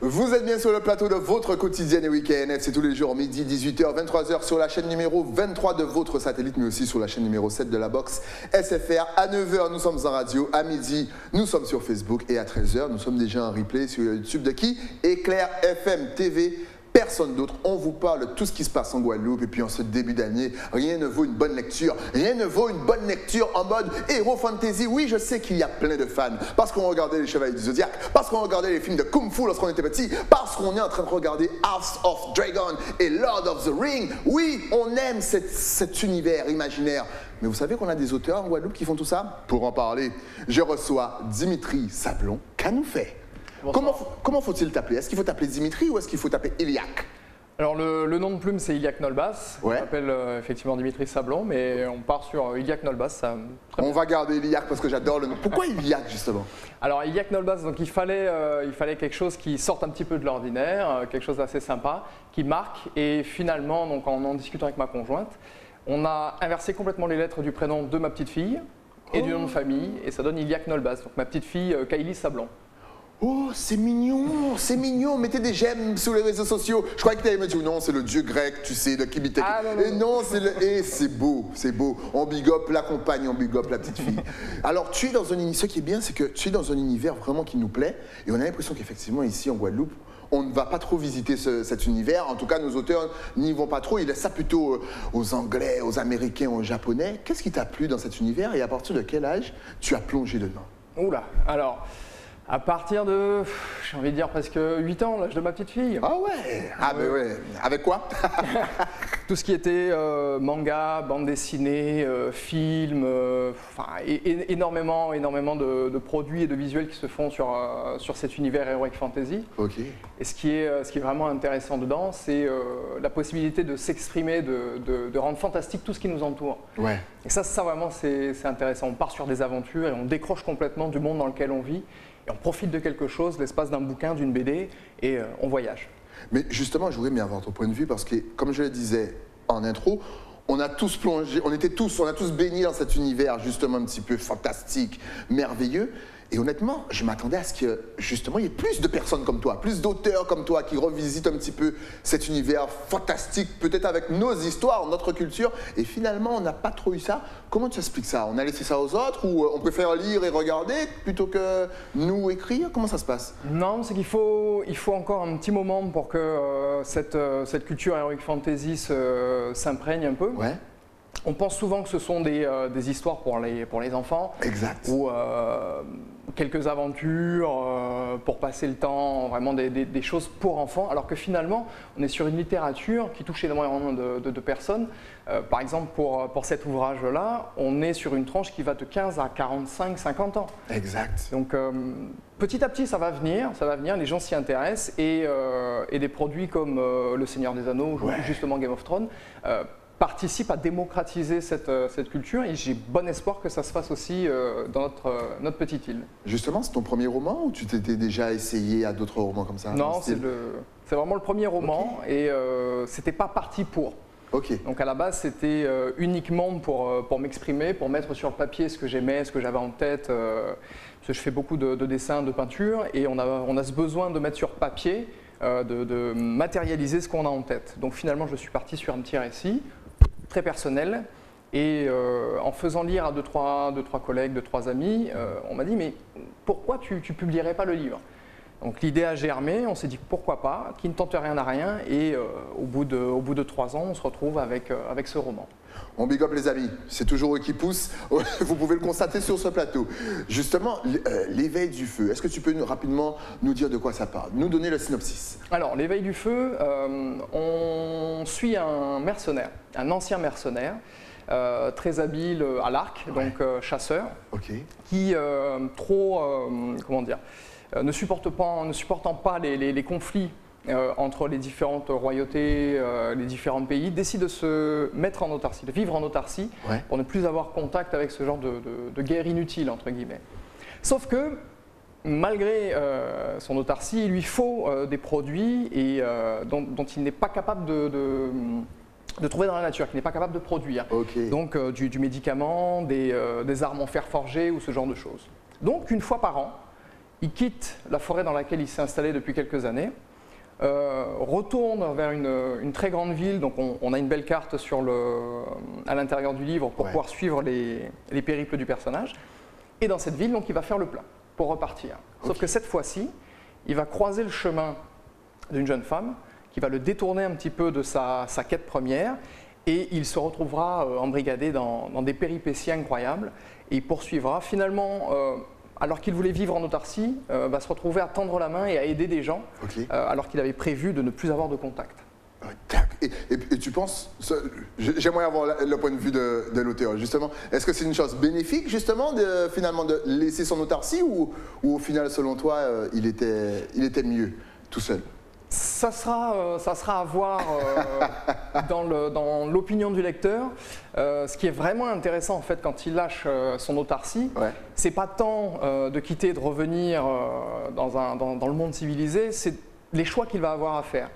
Vous êtes bien sur le plateau de votre quotidienne et week-end. C'est tous les jours, midi, 18h, 23h sur la chaîne numéro 23 de votre satellite, mais aussi sur la chaîne numéro 7 de la box SFR. À 9h, nous sommes en radio. À midi, nous sommes sur Facebook. Et à 13h, nous sommes déjà en replay sur YouTube de qui? Éclair FM TV. Personne d'autre, on vous parle de tout ce qui se passe en Guadeloupe et puis en ce début d'année, rien ne vaut une bonne lecture, rien ne vaut une bonne lecture en mode héros fantasy. Oui, je sais qu'il y a plein de fans, parce qu'on regardait les Chevaliers du Zodiac, parce qu'on regardait les films de Kung Fu lorsqu'on était petit, parce qu'on est en train de regarder House of Dragon et Lord of the Ring. Oui, on aime cet univers imaginaire. Mais vous savez qu'on a des auteurs en Guadeloupe qui font tout ça? Pour en parler, je reçois Dimitri Sablon. Qu'a-nous fait? Comment faut-il t'appeler? Est-ce qu'il faut t'appeler Dimitri ou est-ce qu'il faut t'appeler Iliak? Alors le nom de plume c'est Iliak Nolbas, Ouais. on s'appelle effectivement Dimitri Sablon, mais on part sur Iliak Nolbas, ça très On bien. va garder Iliak parce que j'adore le nom. Pourquoi Iliak justement? Alors Iliak Nolbas, donc il fallait quelque chose qui sorte un petit peu de l'ordinaire, quelque chose d'assez sympa, qui marque, et finalement, donc en discutant avec ma conjointe, on a inversé complètement les lettres du prénom de ma petite fille et du nom de famille, et ça donne Iliak Nolbas, donc ma petite fille Kaylee Sablon. Oh, c'est mignon, mettez des j'aime sur les réseaux sociaux. Je croyais que tu allais me dire non, c'est le dieu grec, tu sais, de Kibitek. Ah, non, Et non, c'est le. Et c'est beau. On big up la compagne, on big up la petite fille. Alors, tu es dans un univers, ce qui est bien, c'est que tu es dans un univers vraiment qui nous plaît. Et on a l'impression qu'effectivement, ici en Guadeloupe, on ne va pas trop visiter cet univers. En tout cas, nos auteurs n'y vont pas trop. Ils laissent ça plutôt aux Anglais, aux Américains, aux Japonais. Qu'est-ce qui t'a plu dans cet univers et à partir de quel âge tu as plongé dedans? Oula, alors à partir de, j'ai envie de dire presque 8 ans, l'âge de ma petite fille. Ah ouais. Ah ben ouais. Avec quoi? Tout ce qui était manga, bande dessinée, film, énormément de produits et de visuels qui se font sur cet univers Heroic Fantasy. Ok. Et ce qui est vraiment intéressant dedans, c'est la possibilité de s'exprimer, de rendre fantastique tout ce qui nous entoure. Ouais. Et ça vraiment, c'est intéressant. On part sur des aventures et on décroche complètement du monde dans lequel on vit. Et on profite de quelque chose, l'espace d'un bouquin, d'une BD, et on voyage. Mais justement, je voudrais bien avoir ton point de vue parce que, comme je le disais en intro, on a tous plongé, on a tous baignés dans cet univers justement un petit peu fantastique, merveilleux. Et honnêtement, je m'attendais à ce que justement il y ait plus de personnes comme toi, plus d'auteurs comme toi qui revisitent un petit peu cet univers fantastique, peut-être avec nos histoires, notre culture. Et finalement, on n'a pas trop eu ça. Comment tu expliques ça? On a laissé ça aux autres ou on préfère lire et regarder plutôt que nous écrire? Comment ça se passe? Non, c'est qu'il faut encore un petit moment pour que cette culture Heroic Fantasy s'imprègne un peu. Ouais. On pense souvent que ce sont des histoires pour les enfants. Exact. Ou quelques aventures pour passer le temps, vraiment des choses pour enfants, alors que finalement, on est sur une littérature qui touche énormément de personnes. Par exemple, pour cet ouvrage-là, on est sur une tranche qui va de 15 à 45, 50 ans. Exact. Donc, petit à petit, ça va venir, les gens s'y intéressent, et des produits comme Le Seigneur des Anneaux, ou justement Game of Thrones, participe à démocratiser cette culture, et j'ai bon espoir que ça se fasse aussi dans notre petite île. Justement, c'est ton premier roman ou tu t'étais déjà essayé à d'autres romans comme ça? Non, c'est vraiment le premier roman. Okay. Et c'était pas parti pour. Okay. Donc à la base, c'était uniquement pour m'exprimer, pour mettre sur le papier ce que j'aimais, ce que j'avais en tête. Parce que je fais beaucoup de dessins, de peinture, et on a ce besoin de mettre sur papier, de matérialiser ce qu'on a en tête. Donc finalement, je suis parti sur un petit récit très personnel, et en faisant lire à deux, trois collègues, 2-3 amis, on m'a dit mais pourquoi tu publierais pas le livre? Donc l'idée a germé, on s'est dit pourquoi pas, qui ne tente rien n'a rien, et au bout de 3 ans, on se retrouve avec ce roman. On big up les amis, c'est toujours eux qui poussent, vous pouvez le constater sur ce plateau. Justement, l'éveil du feu, est-ce que tu peux rapidement nous dire de quoi ça parle, nous donner le synopsis? Alors, l'éveil du feu, on suit un mercenaire, un ancien mercenaire, très habile à l'arc, donc chasseur, qui ne supportant pas les conflits entre les différentes royautés, les différents pays, décide de se mettre en autarcie, de vivre en autarcie, pour ne plus avoir contact avec ce genre de guerre inutile, entre guillemets. Sauf que, malgré son autarcie, il lui faut des produits dont il n'est pas capable de trouver dans la nature, qu'il n'est pas capable de produire. Donc du médicament, des armes en fer forgé ou ce genre de choses. Donc une fois par an, il quitte la forêt dans laquelle il s'est installé depuis quelques années, retourne vers une très grande ville. Donc on a une belle carte à l'intérieur du livre pour pouvoir suivre les périples du personnage. Et dans cette ville, donc, il va faire le plein pour repartir. Sauf que cette fois-ci, il va croiser le chemin d'une jeune femme qui va le détourner un petit peu de sa quête première, et il se retrouvera embrigadé dans des péripéties incroyables, et il poursuivra finalement, alors qu'il voulait vivre en autarcie, va se retrouver à tendre la main et à aider des gens, alors qu'il avait prévu de ne plus avoir de contact. Et tu penses, j'aimerais avoir le point de vue de l'auteur, justement, est-ce que c'est une chose bénéfique, justement, finalement, de laisser son autarcie, ou au final, selon toi, il était mieux tout seul? Ça sera à voir dans l'opinion du lecteur. Ce qui est vraiment intéressant, en fait, quand il lâche son autarcie, c'est pas tant de quitter et de revenir dans le monde civilisé, c'est les choix qu'il va avoir à faire.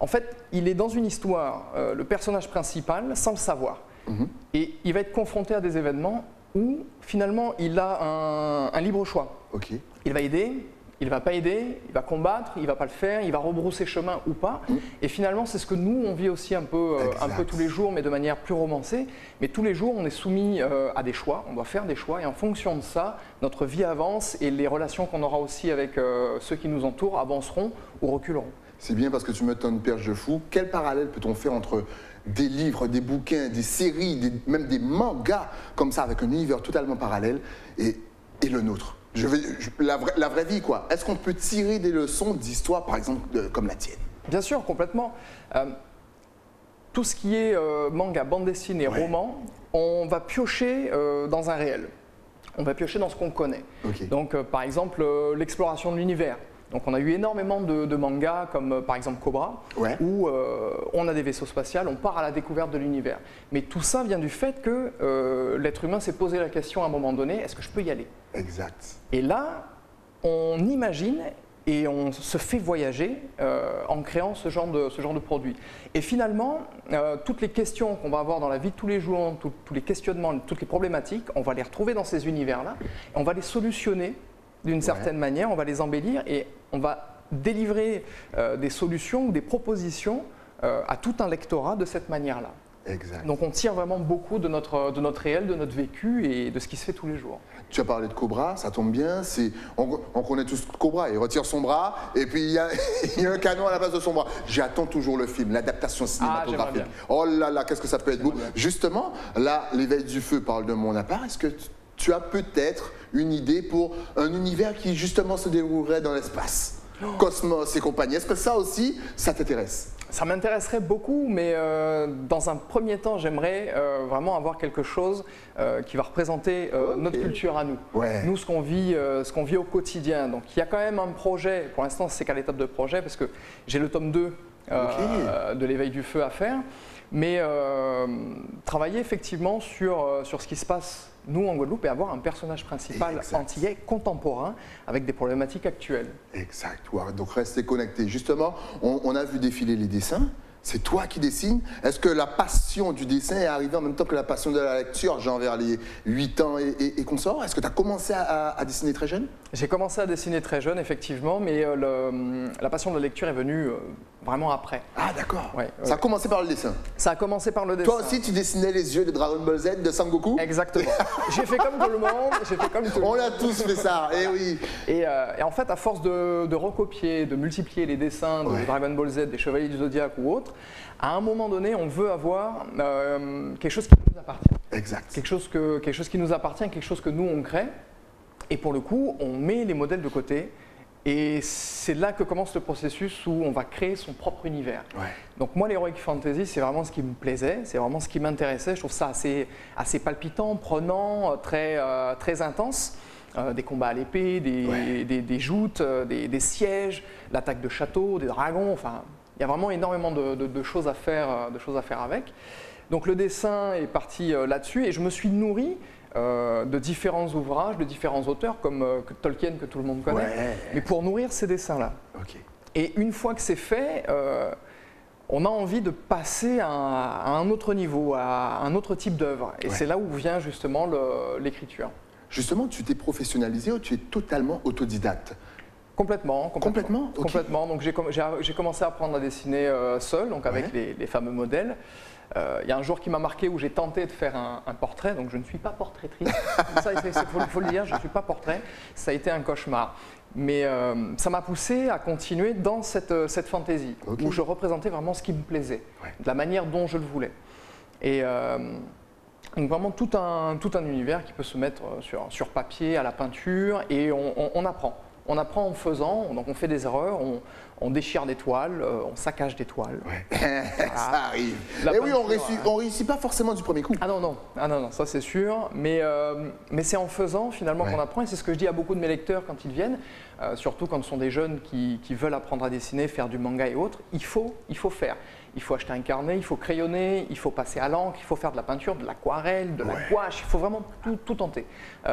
En fait, il est dans une histoire, le personnage principal, sans le savoir. Et il va être confronté à des événements où, finalement, il a un libre choix. Il va aider, il ne va pas aider, il va combattre, il ne va pas le faire, il va rebrousser chemin ou pas. Et finalement, c'est ce que nous, on vit aussi un peu tous les jours, mais de manière plus romancée. Mais tous les jours, on est soumis à des choix, on doit faire des choix, et en fonction de ça, notre vie avance, et les relations qu'on aura aussi avec ceux qui nous entourent avanceront ou reculeront. C'est bien, parce que tu me donnes une perche de fou. Quel parallèle peut-on faire entre des livres, des bouquins, des séries, même des mangas, comme ça, avec un univers totalement parallèle, et le nôtre? La vraie vie, quoi. Est-ce qu'on peut tirer des leçons d'histoire, par exemple, comme la tienne? Bien sûr, complètement. Tout ce qui est manga, bande dessinée, roman, on va piocher dans un réel. On va piocher dans ce qu'on connaît. Donc, par exemple, l'exploration de l'univers. Donc, on a eu énormément de mangas, comme par exemple Cobra, où on a des vaisseaux spatials, on part à la découverte de l'univers. Mais tout ça vient du fait que l'être humain s'est posé la question à un moment donné, est-ce que je peux y aller? Et là, on imagine et on se fait voyager en créant ce genre de produit. Et finalement, toutes les questions qu'on va avoir dans la vie de tous les jours, tous les questionnements, toutes les problématiques, on va les retrouver dans ces univers-là, et on va les solutionner d'une certaine manière, on va les embellir, et on va délivrer des solutions ou des propositions à tout un lectorat de cette manière-là. Donc on tire vraiment beaucoup de notre réel, de notre vécu et de ce qui se fait tous les jours. Tu as parlé de Cobra, ça tombe bien, on connaît tous Cobra, il retire son bras et puis il y a un canon à la base de son bras. J'attends toujours le film, l'adaptation cinématographique. Oh là là, qu'est-ce que ça peut être beau. Justement, là, l'Éveil du Feu parle de mon appart. Est-ce que tu as peut-être une idée pour un univers qui justement se déroulerait dans l'espace, Cosmos et compagnie? Est-ce que ça aussi, ça t'intéresse? Ça m'intéresserait beaucoup, mais dans un premier temps, j'aimerais vraiment avoir quelque chose qui va représenter notre culture à nous. Nous, ce qu'on vit au quotidien. Donc, il y a quand même un projet, pour l'instant, c'est qu'à l'étape de projet, parce que j'ai le tome 2 de l'Éveil du Feu à faire, mais travailler effectivement sur ce qui se passe nous en Guadeloupe, et avoir un personnage principal antillais contemporain avec des problématiques actuelles. Donc restez connectés. Justement, on a vu défiler les dessins. C'est toi qui dessines. Est-ce que la passion du dessin est arrivée en même temps que la passion de la lecture, genre vers les 8 ans et consorts? Est-ce que tu as commencé à dessiner très jeune? J'ai commencé à dessiner très jeune, effectivement, mais la passion de la lecture est venue vraiment après. Ah d'accord. Ça a commencé par le dessin? Ça a commencé par le dessin. Toi aussi, tu dessinais les yeux de Dragon Ball Z, de Sangoku? Exactement. J'ai fait comme tout le monde. On a tous fait ça, eh oui. Et en fait, à force de recopier, de multiplier les dessins de Dragon Ball Z, des Chevaliers du Zodiaque ou autres, à un moment donné, on veut avoir quelque chose qui nous appartient. Quelque chose qui nous appartient, quelque chose que nous, on crée. Et pour le coup, on met les modèles de côté. Et c'est là que commence le processus où on va créer son propre univers. Donc moi, l'Heroic Fantasy, c'est vraiment ce qui me plaisait, c'est vraiment ce qui m'intéressait. Je trouve ça assez palpitant, prenant, très intense. Des combats à l'épée, des joutes, des sièges, l'attaque de châteaux, des dragons, enfin... Il y a vraiment énormément de choses à faire avec. Donc le dessin est parti là-dessus, et je me suis nourri de différents ouvrages, de différents auteurs comme Tolkien, que tout le monde connaît, mais pour nourrir ces dessins-là. Et une fois que c'est fait, on a envie de passer à un autre niveau, à un autre type d'œuvre. Et c'est là où vient justement l'écriture. justement, tu t'es professionnalisé ou tu es totalement autodidacte? Complètement. Complètement, ok. Complètement. Donc j'ai commencé à apprendre à dessainer seul, donc avec les fameux modèles. Il y a un jour qui m'a marqué où j'ai tenté de faire un portrait, donc je ne suis pas portraitrise. Ça, il faut le dire, je ne suis pas portrait. Ça a été un cauchemar. Mais ça m'a poussé à continuer dans cette fantaisie, où je représentais vraiment ce qui me plaisait, de la manière dont je le voulais. Et donc vraiment tout un univers qui peut se mettre sur papier, à la peinture, et on apprend. On apprend en faisant, donc on fait des erreurs, on déchire des toiles, on saccage des toiles. Voilà. Ça arrive. Et oui, on réussit pas forcément du premier coup. Ah non, ça c'est sûr, mais c'est en faisant finalement qu'on apprend, et c'est ce que je dis à beaucoup de mes lecteurs quand ils viennent, surtout quand ce sont des jeunes qui veulent apprendre à dessiner, faire du manga et autres, il faut faire. Il faut acheter un carnet, il faut crayonner, il faut passer à l'encre, il faut faire de la peinture, de l'aquarelle, de la gouache, il faut vraiment tout tenter.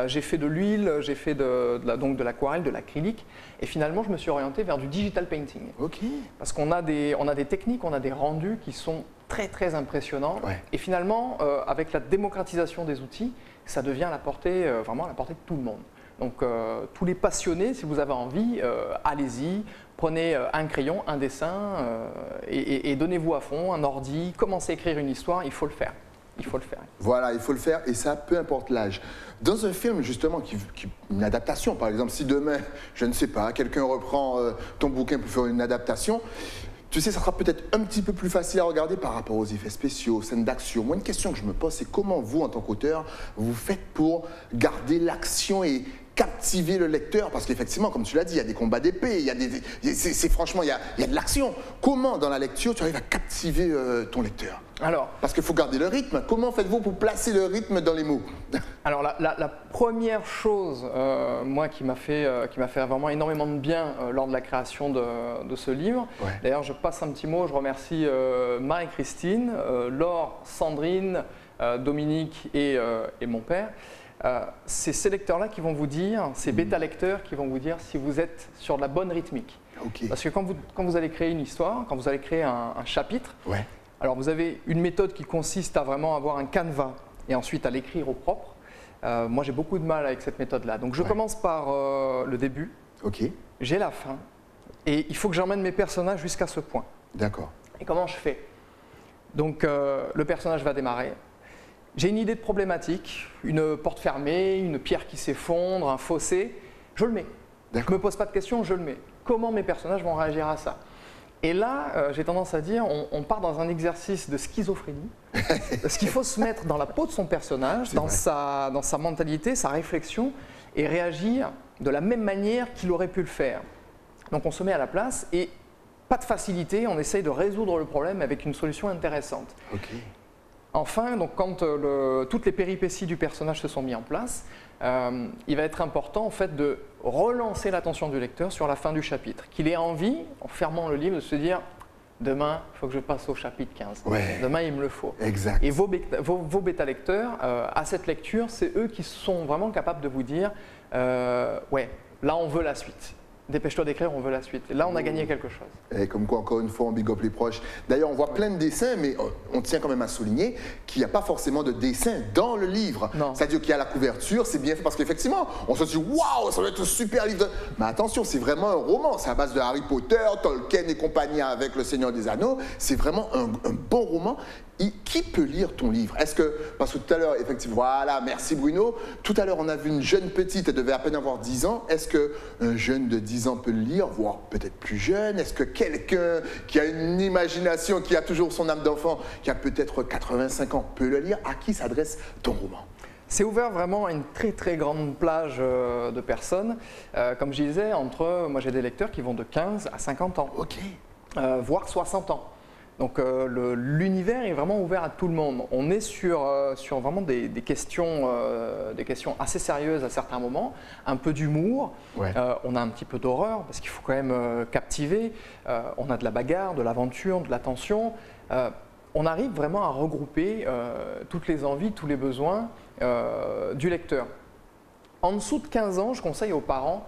J'ai fait de l'huile, j'ai fait donc de l'aquarelle, de l'acrylique, et finalement je me suis orienté vers du digital painting. Parce qu'on a des techniques, on a des rendus qui sont très impressionnants, et finalement avec la démocratisation des outils, ça devient vraiment à la portée de tout le monde. Donc tous les passionnés, si vous avez envie, allez-y, prenez un crayon, un dessin et donnez-vous à fond, un ordi, commencez à écrire une histoire, il faut le faire. Il faut le faire. Voilà, il faut le faire, et ça, peu importe l'âge. Dans un film, justement, une adaptation, par exemple, si demain, je ne sais pas, quelqu'un reprend ton bouquin pour faire une adaptation, tu sais, ça sera peut-être un petit peu plus facile à regarder par rapport aux effets spéciaux, aux scènes d'action. Moi, une question que je me pose, c'est comment vous, en tant qu'auteur, vous faites pour garder l'action et captiver le lecteur? Parce qu'effectivement, comme tu l'as dit, il y a des combats d'épée, franchement, il y a de l'action. Comment, dans la lecture, tu arrives à captiver ton lecteur? Parce qu'il faut garder le rythme. Comment faites-vous pour placer le rythme dans les mots? Alors, la première chose, moi, qui m'a fait vraiment énormément de bien lors de la création de ce livre, d'ailleurs, je passe un petit mot, je remercie Marie-Christine, Laure, Sandrine, Dominique et mon père. C'est ces lecteurs-là qui vont vous dire, ces bêta-lecteurs qui vont vous dire si vous êtes sur de la bonne rythmique. Parce que quand vous allez créer une histoire, quand vous allez créer un chapitre, alors vous avez une méthode qui consiste à vraiment avoir un canevas et ensuite à l'écrire au propre. Moi, j'ai beaucoup de mal avec cette méthode-là. Donc je commence par le début, j'ai la fin, et il faut que j'emmène mes personnages jusqu'à ce point. D'accord. Et comment je fais? Donc le personnage va démarrer. J'ai une idée de problématique, une porte fermée, une pierre qui s'effondre, un fossé, je le mets. Je ne me pose pas de questions, je le mets. Comment mes personnages vont réagir à ça? Et là, j'ai tendance à dire, on part dans un exercice de schizophrénie, parce qu'il faut se mettre dans la peau de son personnage, dans sa mentalité, sa réflexion, et réagir de la même manière qu'il aurait pu le faire. Donc on se met à la place, et pas de facilité, on essaye de résoudre le problème avec une solution intéressante. Enfin, donc, quand toutes les péripéties du personnage se sont mises en place, il va être important en fait, de relancer l'attention du lecteur sur la fin du chapitre. Qu'il ait envie, en fermant le livre, de se dire « Demain, il faut que je passe au chapitre 15. Demain, il me le faut. » Et vos bêta-lecteurs, à cette lecture, c'est eux qui sont vraiment capables de vous dire « Ouais, là, on veut la suite. » Dépêche-toi d'écrire, on veut la suite. Et là, on a gagné quelque chose. Et comme quoi, encore une fois, on big up les proches. D'ailleurs, on voit plein de dessins, mais on tient quand même à souligner qu'il n'y a pas forcément de dessin dans le livre. C'est-à-dire qu'il y a la couverture, c'est bien fait, parce qu'effectivement, on se dit « Waouh, ça doit être un super livre !» Mais attention, c'est vraiment un roman. C'est à base de Harry Potter, Tolkien et compagnie avec Le Seigneur des Anneaux. C'est vraiment un bon roman. Qui peut lire ton livre? Est-ce que, parce que tout à l'heure, effectivement, voilà, merci Bruno. Tout à l'heure, on a vu une jeune petite, elle devait à peine avoir 10 ans. Est-ce qu'un jeune de 10 ans peut le lire, voire peut-être plus jeune? Est-ce que quelqu'un qui a une imagination, qui a toujours son âme d'enfant, qui a peut-être 85 ans, peut le lire? À qui s'adresse ton roman? C'est ouvert vraiment à une très grande plage de personnes. Comme je disais, moi j'ai des lecteurs qui vont de 15 à 50 ans, voire 60 ans. Donc l'univers est vraiment ouvert à tout le monde. On est sur vraiment des questions assez sérieuses à certains moments, un peu d'humour, on a un petit peu d'horreur parce qu'il faut quand même captiver, on a de la bagarre, de l'aventure, de la tension. On arrive vraiment à regrouper toutes les envies, tous les besoins du lecteur. En dessous de 15 ans, je conseille aux parents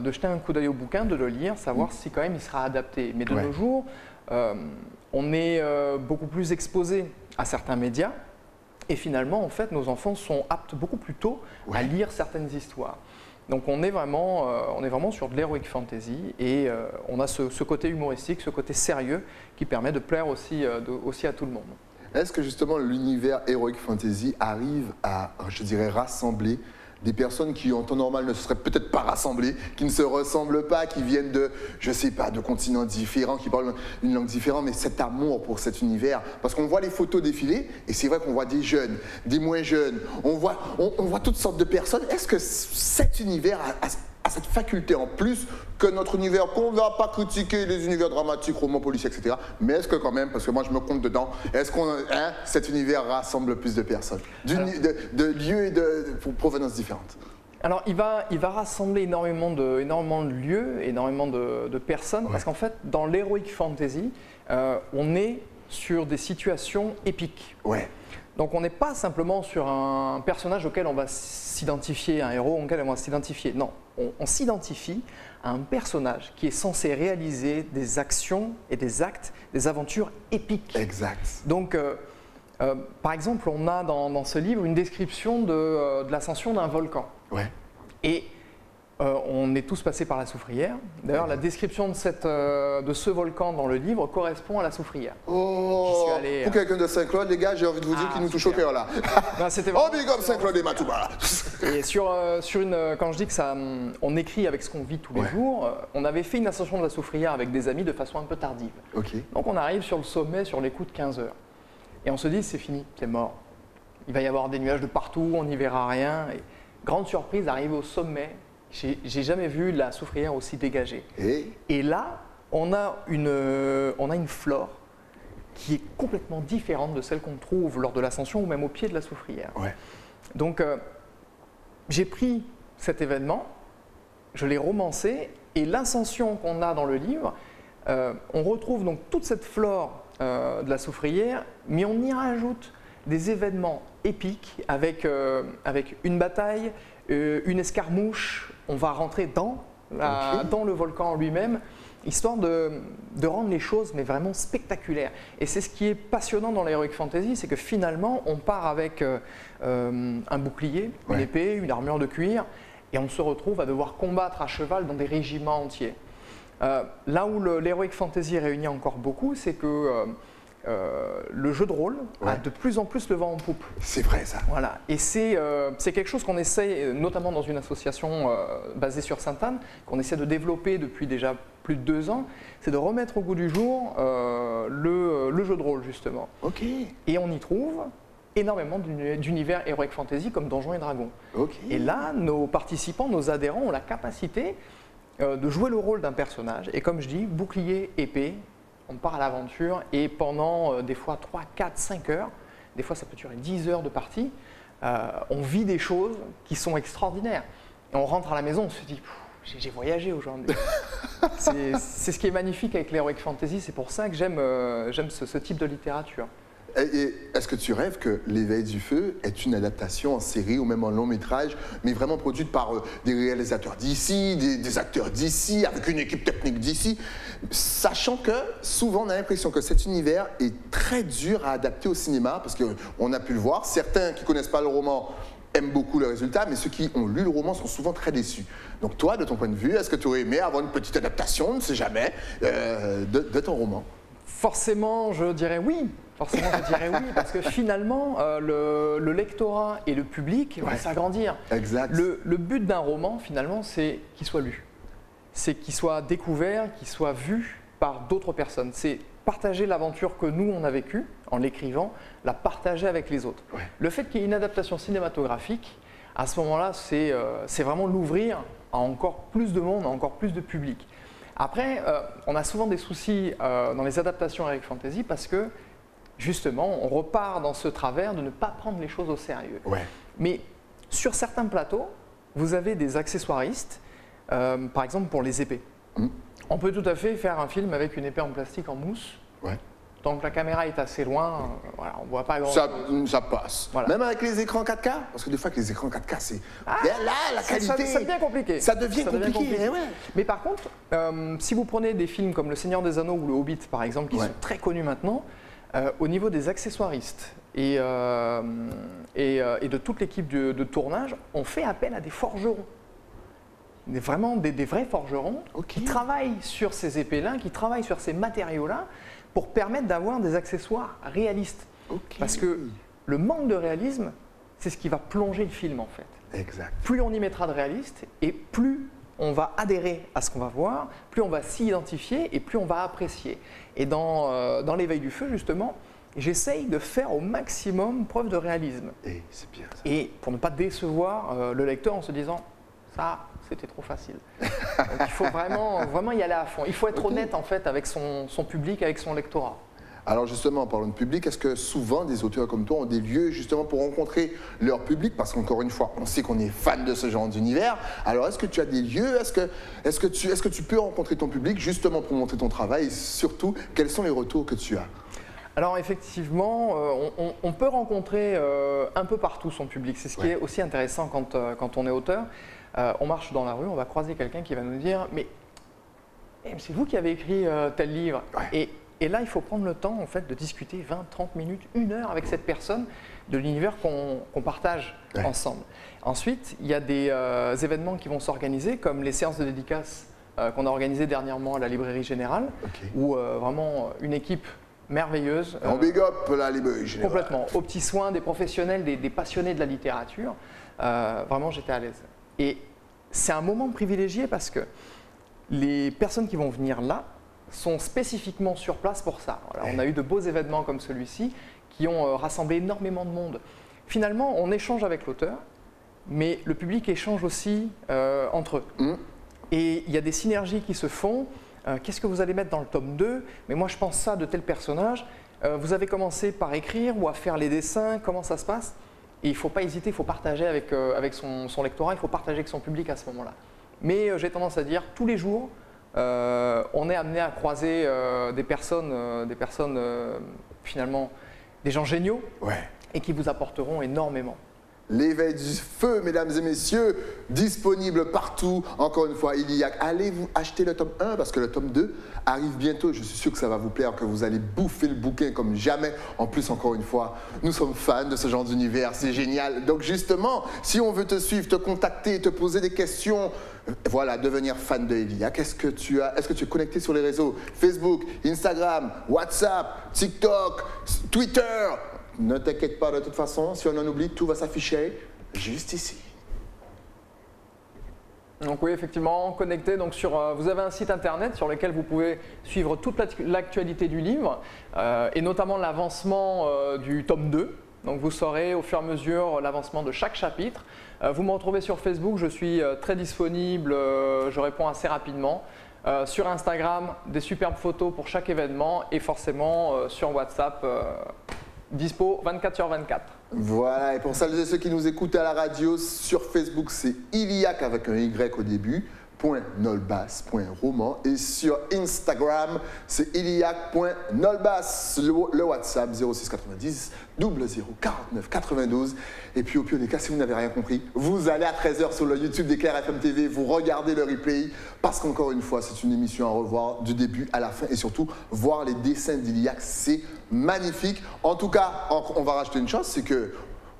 de jeter un coup d'œil au bouquin, de le lire, savoir si quand même il sera adapté. Mais de nos jours, on est beaucoup plus exposé à certains médias Et finalement, en fait, nos enfants sont aptes beaucoup plus tôt à lire certaines histoires. Donc on est vraiment sur de l'heroic fantasy et on a ce côté humoristique, ce côté sérieux qui permet de plaire aussi à tout le monde. Est-ce que justement l'univers heroic fantasy arrive à, je dirais, rassembler des personnes qui en temps normal ne se seraient peut-être pas rassemblées, qui ne se ressemblent pas, qui viennent de, je sais pas, de continents différents, qui parlent une langue différente, mais cet amour pour cet univers. Parce qu'on voit les photos défiler, et c'est vrai qu'on voit des jeunes, des moins jeunes, on voit toutes sortes de personnes. Est-ce que cet univers a cette faculté en plus que notre univers, qu'on ne va pas critiquer les univers dramatiques, romans policiers, etc. Mais est-ce que quand même, parce que moi je me compte dedans, est-ce que cet univers rassemble plus de personnes, de lieux et de provenances différentes? Alors il va rassembler énormément de lieux, énormément de personnes, parce qu'en fait dans l'heroic fantasy, on est sur des situations épiques. Ouais. Donc on n'est pas simplement sur un personnage auquel on va s'identifier, un héros auquel on va s'identifier. Non, on s'identifie à un personnage qui est censé réaliser des actions et des actes, des aventures épiques. Exact. Donc par exemple, on a dans ce livre une description de l'ascension d'un volcan. Ouais. Et on est tous passés par la soufrière. D'ailleurs, la description de ce volcan dans le livre correspond à la soufrière. Oh, pour quelqu'un de Saint-Claude, les gars, j'ai envie de vous dire qu'il nous touche au cœur là. Ben, oh, big up Saint-Claude et Matouba. Et quand je dis que on écrit avec ce qu'on vit tous les jours, on avait fait une ascension de la soufrière avec des amis de façon un peu tardive. Okay. Donc on arrive sur le sommet sur les coups de 15 heures. Et on se dit, c'est fini, c'est mort. Il va y avoir des nuages de partout, on n'y verra rien. Et grande surprise, arrive au sommet. J'ai jamais vu la soufrière aussi dégagée. Et là, on a une flore qui est complètement différente de celle qu'on trouve lors de l'ascension ou même au pied de la soufrière. Ouais. Donc, j'ai pris cet événement, je l'ai romancé, et l'ascension qu'on a dans le livre, on retrouve donc toute cette flore de la soufrière, mais on y rajoute des événements épiques avec une bataille, une escarmouche. On va rentrer dans le volcan lui-même, histoire de rendre les choses mais vraiment spectaculaires. Et c'est ce qui est passionnant dans l'heroic fantasy, c'est que finalement on part avec un bouclier, une épée, une armure de cuir, et on se retrouve à devoir combattre à cheval dans des régiments entiers. Là où l'heroic fantasy réunit encore beaucoup, c'est que le jeu de rôle a de plus en plus le vent en poupe. C'est vrai ça. Voilà. Et c'est quelque chose qu'on essaie, notamment dans une association basée sur Sainte-Anne, qu'on essaie de développer depuis déjà plus de 2 ans, c'est de remettre au goût du jour le jeu de rôle justement. Ok. Et on y trouve énormément d'univers heroic fantasy comme Donjons et Dragons. Ok. Et là, nos participants, nos adhérents ont la capacité de jouer le rôle d'un personnage. Et comme je dis, bouclier, épée, on part à l'aventure et pendant des fois 3, 4, 5 heures, des fois ça peut durer 10 heures de partie, on vit des choses qui sont extraordinaires. Et on rentre à la maison, on se dit, j'ai voyagé aujourd'hui. C'est ce qui est magnifique avec l'heroic fantasy, c'est pour ça que j'aime ce type de littérature. Et est-ce que tu rêves que L'Éveil du Feu est une adaptation en série ou même en long métrage, mais vraiment produite par des réalisateurs d'ici, des acteurs d'ici, avec une équipe technique d'ici, sachant que souvent on a l'impression que cet univers est très dur à adapter au cinéma, parce qu'on a pu le voir, certains qui ne connaissent pas le roman aiment beaucoup le résultat, mais ceux qui ont lu le roman sont souvent très déçus. Donc toi, de ton point de vue, est-ce que tu aurais aimé avoir une petite adaptation, on ne sait jamais, de ton roman? Forcément, je dirais oui. Forcément, je dirais oui, parce que finalement, le lectorat et le public vont s'agrandir. Exact. Le but d'un roman, finalement, c'est qu'il soit lu. C'est qu'il soit découvert, qu'il soit vu par d'autres personnes. C'est partager l'aventure que nous, on a vécue en l'écrivant, la partager avec les autres. Ouais. Le fait qu'il y ait une adaptation cinématographique, à ce moment-là, c'est vraiment l'ouvrir à encore plus de monde, à encore plus de public. Après, on a souvent des soucis dans les adaptations avec fantasy parce que justement, on repart dans ce travers de ne pas prendre les choses au sérieux. Ouais. Mais sur certains plateaux, vous avez des accessoiristes, par exemple pour les épées. On peut tout à fait faire un film avec une épée en plastique en mousse. Ouais. Tant que la caméra est assez loin, voilà, on ne voit pas grand-chose. Ça passe. Voilà. Même avec les écrans 4K, parce que des fois avec les écrans 4K, c'est là la qualité. Ça devient compliqué. Ça devient compliqué. Ouais. Mais par contre, si vous prenez des films comme Le Seigneur des Anneaux ou Le Hobbit, par exemple, qui sont très connus maintenant, Au niveau des accessoiristes et de toute l'équipe de tournage, on fait appel à des forgerons. Vraiment des vrais forgerons qui travaillent sur ces épées-là, qui travaillent sur ces matériaux-là pour permettre d'avoir des accessoires réalistes. Parce que le manque de réalisme, c'est ce qui va plonger le film en fait. Exact. Plus on y mettra de réaliste et plus on va adhérer à ce qu'on va voir, plus on va s'y identifier et plus on va apprécier. Et dans l'éveil du feu justement, j'essaye de faire au maximum preuve de réalisme. Et c'est bien ça. Et pour ne pas décevoir le lecteur en se disant ça, c'était trop facile. Donc il faut vraiment y aller à fond. Il faut être honnête en fait avec son public, avec son lectorat. Alors justement, en parlant de public, est-ce que souvent des auteurs comme toi ont des lieux justement pour rencontrer leur public? Parce qu'encore une fois, on sait qu'on est fan de ce genre d'univers. Alors est-ce que tu as des lieux? Est-ce que tu peux rencontrer ton public justement pour montrer ton travail? Et surtout, quels sont les retours que tu as? Alors effectivement, on peut rencontrer un peu partout son public. C'est ce qui est aussi intéressant quand on est auteur. On marche dans la rue, on va croiser quelqu'un qui va nous dire « mais c'est vous qui avez écrit tel livre ». Et là, il faut prendre le temps en fait, de discuter 20, 30 minutes, 1 heure avec cette personne de l'univers qu'on partage ensemble. Ensuite, il y a des événements qui vont s'organiser, comme les séances de dédicaces qu'on a organisées dernièrement à la Librairie Générale, où vraiment une équipe merveilleuse. On big up la Librairie Générale. Complètement. Aux petits soins des professionnels, des passionnés de la littérature. Vraiment, j'étais à l'aise. Et c'est un moment privilégié parce que les personnes qui vont venir là sont spécifiquement sur place pour ça. Voilà, on a eu de beaux événements comme celui-ci qui ont rassemblé énormément de monde. Finalement, on échange avec l'auteur, mais le public échange aussi entre eux. Et il y a des synergies qui se font. Qu'est-ce que vous allez mettre dans le tome 2? Mais moi, je pense ça de tel personnage. Vous avez commencé par écrire ou à faire les dessins. Comment ça se passe? Et il ne faut pas hésiter, il faut partager avec son lectorat, il faut partager avec son public à ce moment-là. Mais j'ai tendance à dire, tous les jours, on est amené à croiser des personnes finalement, des gens géniaux et qui vous apporteront énormément. L'éveil du feu, mesdames et messieurs, disponible partout. Encore une fois, Iliac. Allez vous acheter le tome 1 parce que le tome 2 arrive bientôt. Je suis sûr que ça va vous plaire, que vous allez bouffer le bouquin comme jamais. En plus, encore une fois, nous sommes fans de ce genre d'univers. C'est génial. Donc justement, si on veut te suivre, te contacter, te poser des questions, voilà, devenir fan de Iliac. Est-ce que tu es connecté sur les réseaux Facebook, Instagram, WhatsApp, TikTok, Twitter? Ne t'inquiète pas, de toute façon, si on en oublie, tout va s'afficher juste ici. Donc oui, effectivement, connecté. Donc vous avez un site internet sur lequel vous pouvez suivre toute l'actualité du livre et notamment l'avancement du tome 2. Donc vous saurez au fur et à mesure l'avancement de chaque chapitre. Vous me retrouvez sur Facebook, je suis très disponible, je réponds assez rapidement. Sur Instagram, des superbes photos pour chaque événement et forcément sur WhatsApp. Dispo 24/24. Voilà, et pour celles et ceux qui nous écoutent à la radio, sur Facebook, c'est Iliac avec un Y au début, .nolbas.roman. Et sur Instagram, c'est iliac.nolbas. Le WhatsApp 0690 0049 92. Et puis au pire des cas, si vous n'avez rien compris, vous allez à 13h sur le YouTube d'Éclair FM TV, vous regardez le replay, parce qu'encore une fois, c'est une émission à revoir du début à la fin. Et surtout, voir les dessins d'Iliac, c'est magnifique. En tout cas, on va rajouter une chose, c'est que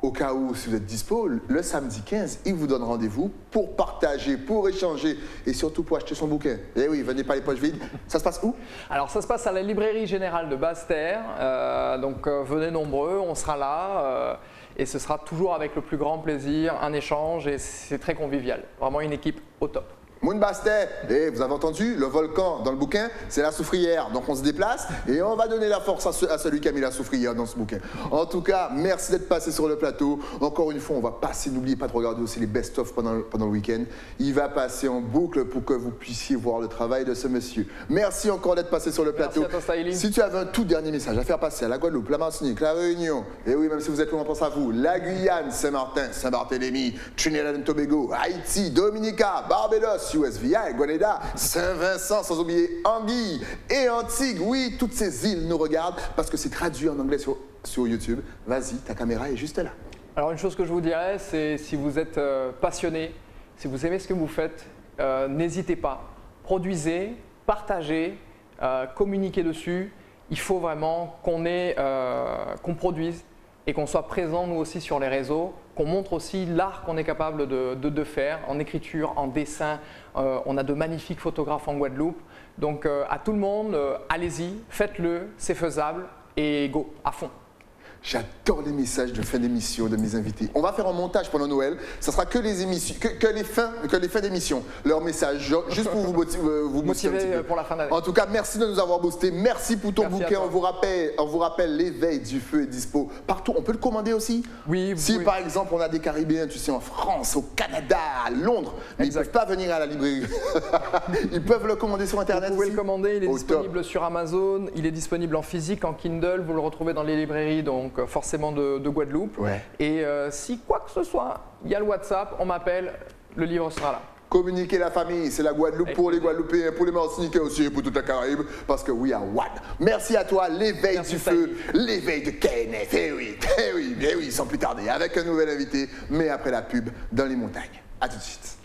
au cas où, si vous êtes dispo, le samedi 15, il vous donne rendez-vous pour partager, pour échanger et surtout pour acheter son bouquin. Eh oui, venez pas les poches vides. Ça se passe où? Alors, ça se passe à la Librairie Générale de Basse-Terre. Donc, venez nombreux, on sera là. Et ce sera toujours avec le plus grand plaisir, un échange et c'est très convivial. Vraiment une équipe au top. Moon Bastet, et vous avez entendu, le volcan dans le bouquin, c'est la soufrière. Donc on se déplace et on va donner la force à celui qui a mis la soufrière dans ce bouquin. En tout cas, merci d'être passé sur le plateau. Encore une fois, on va passer, n'oubliez pas de regarder aussi les best-of pendant le week-end. Il va passer en boucle pour que vous puissiez voir le travail de ce monsieur. Merci encore d'être passé sur le plateau. Merci à toi, Styling. Si tu avais un tout dernier message à faire passer à la Guadeloupe, la Martinique, la Réunion, et oui, même si vous êtes loin, on pense à vous, la Guyane, Saint-Martin, Saint-Barthélemy, Trinidad et Tobago, Haïti, Dominica, Barbados, USVI, Grenada, Saint-Vincent, sans oublier Anguille et Antigua. Oui, toutes ces îles nous regardent parce que c'est traduit en anglais sur YouTube. Vas-y, ta caméra est juste là. Alors une chose que je vous dirais, c'est si vous êtes passionné, si vous aimez ce que vous faites, n'hésitez pas. Produisez, partagez, communiquez dessus il faut vraiment qu'on produise et qu'on soit présent nous aussi sur les réseaux, qu'on montre aussi l'art qu'on est capable de faire en écriture, en dessin. On a de magnifiques photographes en Guadeloupe. Donc à tout le monde, allez-y, faites-le, c'est faisable et go, à fond. J'adore les messages de fin d'émission de mes invités. On va faire un montage pendant Noël. Ça sera que les émissions, que les fins d'émission. Leurs messages, juste pour vous motiver pour la fin d'année. En tout cas, merci de nous avoir boosté. Merci pour ton bouquet. On vous rappelle, l'éveil du feu est dispo partout. On peut le commander aussi. Oui. Si par exemple on a des Caribéens, tu sais, en France, au Canada, à Londres, mais ils ne peuvent pas venir à la librairie. Ils peuvent le commander sur Internet. Vous pouvez aussi. le commander. Il est disponible sur Amazon. Il est disponible en physique, en Kindle. Vous le retrouvez dans les librairies. Donc forcément de Guadeloupe. Ouais. Et si quoi que ce soit, il y a le WhatsApp, on m'appelle, le livre sera là. Communiquer la famille, c'est la Guadeloupe pour les Guadeloupéens, pour les Martiniquais aussi, pour toute la Caraïbe, parce que we are one. Merci à toi, l'éveil du feu, l'éveil de KNF. Eh oui, sans plus tarder, avec un nouvel invité, mais après la pub, dans les montagnes. À tout de suite.